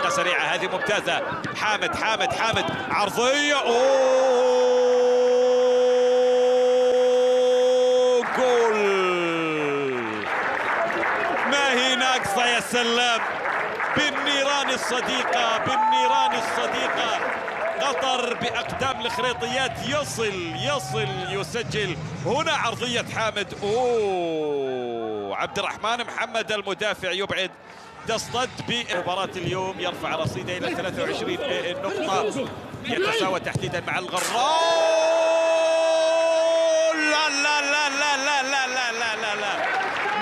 بطريقة سريعة. هذه ممتازة. حامد عرضية. أوه جول. ما هي ناقصة يا سلام. بالنيران الصديقة قطر بأقدام الخريطيات يصل يسجل. هنا عرضية حامد. عبد الرحمن محمد المدافع يبعد. تصطد بمباراة اليوم، يرفع رصيده إلى 23 نقطة. يتساوى تحديدا مع الغراء. لا لا لا لا لا لا لا لا لا لا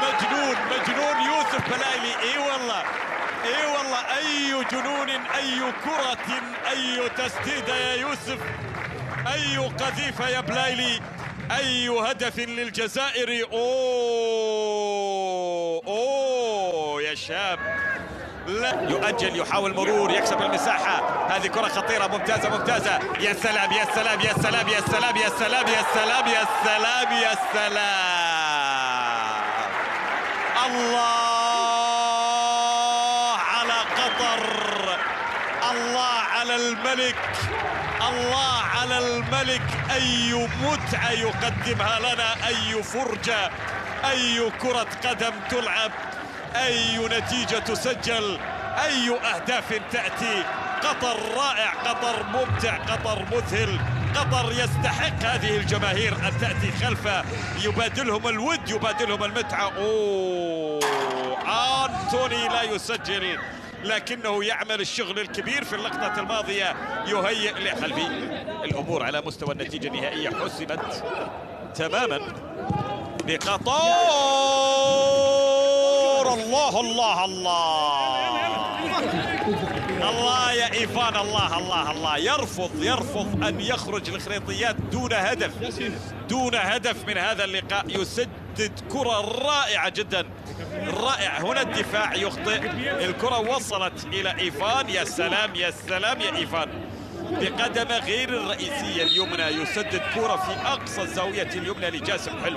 مجنون يوسف بلايلي. اي والله اي جنون، اي كرة، اي تسديدة يا يوسف، اي قذيفة يا بلايلي، اي هدف للجزائر. اوه يا شاب. لا يؤجل، يحاول مرور، يكسب المساحة. هذه كرة خطيرة ممتازة. يا سلام الله على قطر، الله على الملك. أي متعة يقدمها لنا، أي فرجة، أي كرة قدم تلعب، أي نتيجة تسجل، أي أهداف تأتي. قطر رائع، قطر ممتع، قطر مذهل. قطر يستحق هذه الجماهير أن تأتي خلفه، يبادلهم الود، يبادلهم المتعة. أنتوني لا يسجل، لكنه يعمل الشغل الكبير في اللقطة الماضية. يهيئ لخلفي. الأمور على مستوى النتيجة النهائية حسمت تماما بقطر. الله يا إيفان. الله يرفض أن يخرج الخريطيات دون هدف من هذا اللقاء. يسدد كرة رائعة جدا، رائع. هنا الدفاع يخطئ، الكرة وصلت إلى إيفان. يا سلام يا إيفان بقدمه غير الرئيسية اليمنى، يسدد كرة في أقصى الزاوية اليمنى لجاسم حلو.